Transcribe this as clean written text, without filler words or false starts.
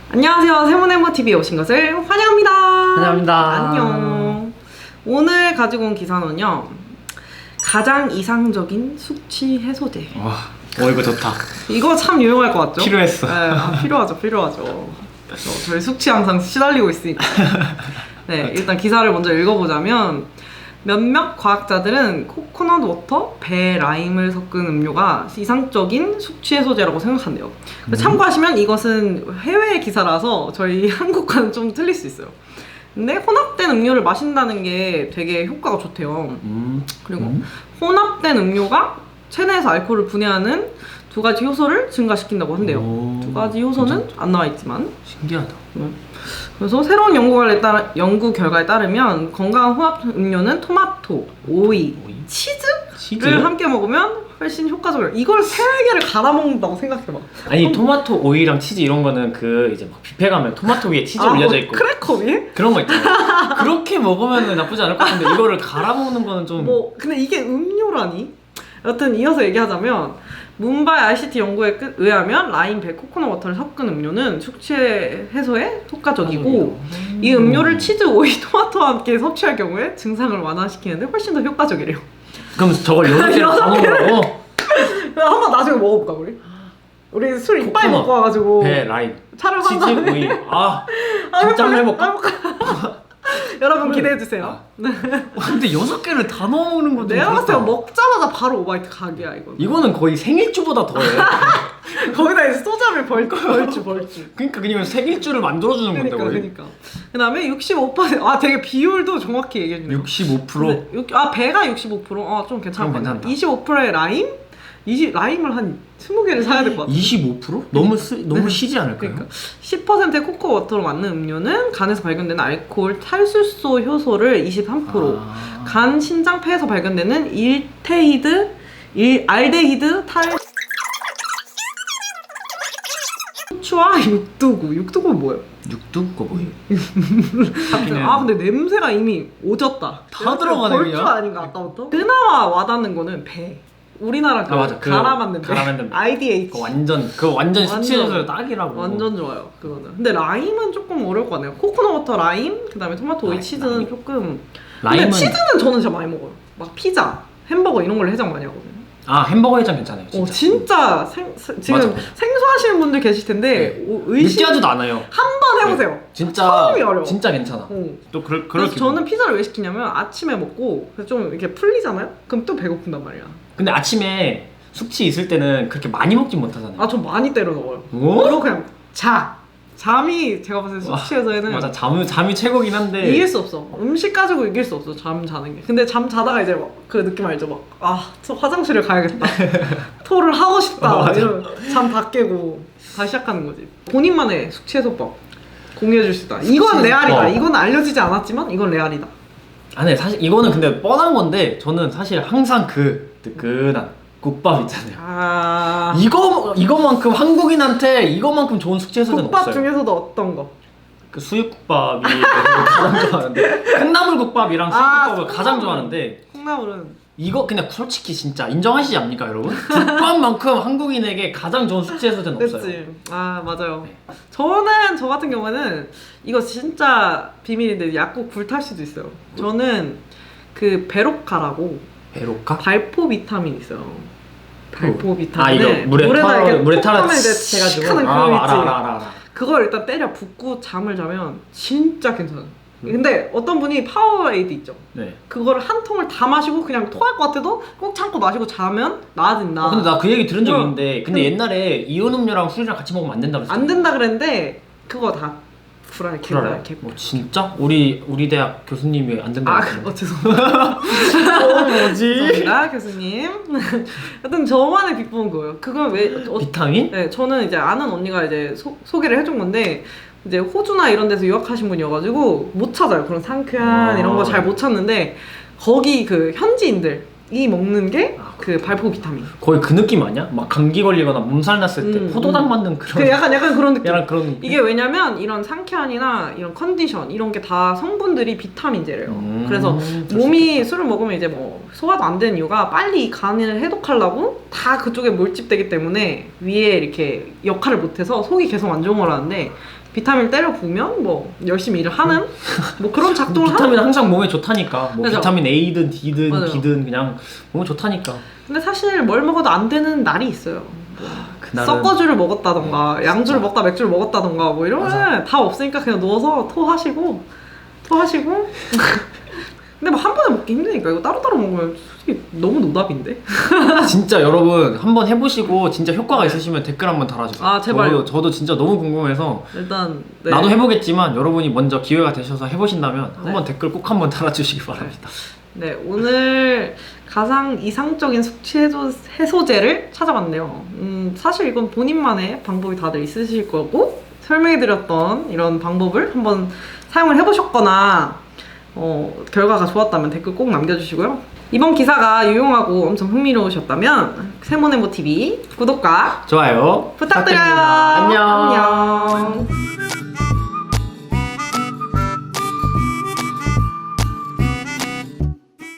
안녕하세요. 세모네모TV에 오신 것을 환영합니다. 환영합니다. 안녕. 오늘 가지고 온 기사는요, 가장 이상적인 숙취 해소제. 이거 좋다. 이거 참 유용할 것 같죠? 필요했어. 네, 필요하죠. 저희 숙취 항상 시달리고 있으니까. 네, 일단 기사를 먼저 읽어보자면, 몇몇 과학자들은 코코넛 워터, 배, 라임을 섞은 음료가 이상적인 숙취 해소제라고 생각한대요. 참고하시면 이것은 해외 기사라서 저희 한국과는 좀 틀릴 수 있어요. 근데 혼합된 음료를 마신다는 게 되게 효과가 좋대요. 그리고 혼합된 음료가 체내에서 알코올을 분해하는 두 가지 효소를 증가시킨다고 한대요. 두 가지 효소는 안 나와 있지만 신기하다. 그래서 새로운 연구 결과에 따르면 건강한 혼합 음료는 토마토, 오이, 치즈를 함께 먹으면 훨씬 효과적이에요. 이걸 세 개를 갈아 먹는다고 생각해봐. 아니 토마토, 오이랑 치즈 이런 거는 그 이제 막 뷔페 가면 토마토 위에 치즈 올려져 있고 크래커 위에? 그런 거 있잖아. 그렇게 먹으면 나쁘지 않을 것 같은데 이거를 갈아 먹는 거는 좀 근데 이게 음료라니? 여튼 이어서 얘기하자면 문바이 ICT 연구에 의하면 라임, 배, 코코넛 워터를 섞은 음료는 숙취 해소에 효과적이고 이 음료를 치즈, 오이, 토마토와 함께 섭취할 경우에 증상을 완화시키는데 훨씬 더 효과적이래요. 그럼 저걸 여러 개를 다 먹으라고? 한번 나중에 먹어볼까 우리? 우리 술 이빨 먹고 와가지고 배, 라임, 차를 치즈, 오이 진짜 한번 해볼까? 여러분 기대해주세요. 근데 6개를 다 넣어 먹는 것도 내가 봤을 때 먹자마자 바로 오바이트 각이야 이거. 이거는 거의 생일주보다 더해. 거기다 이제 소자를 벌주. 그러니까 그냥 생일주를 만들어주는 건데 거의. 그러니까. 그 다음에 65%. 되게 비율도 정확히 얘기해주네요. 65%? 배가 65%? 좀 괜찮을 것 같아요. 괜찮다. 25%의 라임? 라임을 한 20개를 사야 될 것 같아요. 25%? 너무 시지 않을까요? 그러니까 10%의 코코워터로 만든 음료는 간에서 발견되는 알코올 탈수소 효소를 23%, 간, 신장, 폐에서 발견되는 알데히드 후추와 육두구는 뭐예요? 육두가 뭐예요? 근데 냄새가 이미 오졌다. 다 들어가네 벌주 그냥. 아닌가 아까부터? 그나마 와닿는 거는 배. 우리나라 맞아. 갈아 만든 배. IDH. 완전 숙취해소에 딱이라고. 완전 좋아요 그거는. 근데 라임은 조금 어려울 것 같네요. 코코넛 워터 라임, 그 다음에 토마토 오이 치즈는 라임. 조금. 라임은 근데 치즈는 저는 진짜 많이 먹어요. 막 피자, 햄버거 이런 걸로 해장 많이 하거든요. 햄버거 해장 괜찮아요. 진짜. 지금 맞아. 생소하시는 분들 계실 텐데 느끼하지도 않아요. 한번 해보세요. 네. 진짜 처음이 어려워. 진짜 괜찮아. 또 그래서 저는 피자를 왜 시키냐면 아침에 먹고 좀 이렇게 풀리잖아요? 그럼 또 배고픈단 말이야. 근데 아침에 숙취 있을 때는 그렇게 많이 먹진 못하잖아요. 좀 많이 때려 넣어요. 오? 그리고 그냥 잠이 제가 봤을 때 숙취해서에는 맞아. 잠이 최고긴 한데 이길 수 없어. 음식 가지고 이길 수 없어. 잠 자는 게. 근데 잠 자다가 이제 막 그 느낌 알죠? 저 화장실을 가야겠다. 토를 하고 싶다. 이러면 잠 다 깨고 다시 시작하는 거지. 본인만의 숙취 해소법 공유해 줄 수 있다. 이건 레알이다. 이건 알려지지 않았지만 이건 레알이다. 아니 사실 이거는 근데 뻔한 건데 저는 사실 항상 그 뜨끈한 국밥 있잖아요. 이거만큼 한국인한테 이거만큼 좋은 숙취 해소제는 국밥 없어요. 중에서도 어떤 거? 그 수육국밥이 가장 좋아하는데 콩나물국밥이랑 수육국밥을 가장 좋아하는데 콩나물은 이거 그냥 솔직히 진짜 인정하시지 않습니까 여러분? 국밥만큼 한국인에게 가장 좋은 숙취 해소제는 없어요. 그치. 맞아요. 저 같은 경우에는 이거 진짜 비밀인데 약국 불탈 수도 있어요. 저는 그 베로카라고 베로카? 발포 비타민 있어요. 발포 비타민을 이거 물에 타서 해가지고 하는 알아. 그걸 일단 때려 붓고 잠을 자면 진짜 괜찮아요. 근데 어떤 분이 파워에이드 있죠. 네. 그거를 한 통을 다 마시고 그냥 토할 것 같아도 꼭 참고 마시고 자면 나아진다. 근데 나 그 얘기 들은 적이 있는데 근데 옛날에 이온 음료랑 술이랑 같이 먹으면 안 된다고 그랬어. 안 된다 그랬는데 그거 다 불알. 진짜? 우리 대학 교수님이 안 된다고 그랬어요. 죄송합니다. 뭐지? 죄송합니다 교수님. 하여튼 저만의 비법은 그거예요. 그건 왜 비타민? 네, 저는 이제 아는 언니가 이제 소개를 해준 건데 이제 호주나 이런 데서 유학하신 분이어가지고 못 찾아요. 그런 상쾌한 이런 거 잘 못 찾는데 거기 그 현지인들이 먹는 게 그 발포 비타민. 거의 그 느낌 아니야? 막 감기 걸리거나 몸살 났을 때 포도당 맞는 그런. 약간 그런 느낌. 약간 그런 느낌. 이게 왜냐면 이런 상쾌한이나 이런 컨디션 이런 게 다 성분들이 비타민제래요. 그래서 몸이 술을 먹으면 이제 뭐 소화도 안 되는 이유가 빨리 간을 해독하려고 다 그쪽에 몰집되기 때문에 위에 이렇게 역할을 못해서 속이 계속 안 좋은 거라는데 비타민 때려 부으면 뭐 열심히 일을 하는 뭐 그런 작동을 하는. 비타민 항상 몸에 좋다니까. 뭐 그죠? 비타민 A든 D든 맞아요. B든 그냥 몸에 좋다니까. 근데 사실 뭘 먹어도 안 되는 날이 있어요. 그날은 섞어주를 먹었다던가 양주를 먹다 맥주를 먹었다던가 뭐 이러면 맞아. 다 없으니까 그냥 누워서 토하시고 근데 뭐 한 번에 먹기 힘드니까 이거 따로따로 먹으면 솔직히 너무 노답인데. 진짜 여러분 한번 해보시고 진짜 효과가 있으시면 댓글 한번 달아주세요. 아, 제발요. 저도 진짜 너무 궁금해서 일단 네. 나도 해보겠지만 여러분이 먼저 기회가 되셔서 해보신다면 네. 한번 댓글 꼭 한번 달아주시기 바랍니다. 네, 오늘 가장 이상적인 숙취 해소제를 찾아봤네요. 사실 이건 본인만의 방법이 다들 있으실 거고 설명해드렸던 이런 방법을 한번 사용을 해보셨거나 결과가 좋았다면 댓글 꼭 남겨주시고요. 이번 기사가 유용하고 엄청 흥미로우셨다면 세모네모TV 구독과 좋아요 부탁드려요. 부탁드립니다. 안녕. 안녕.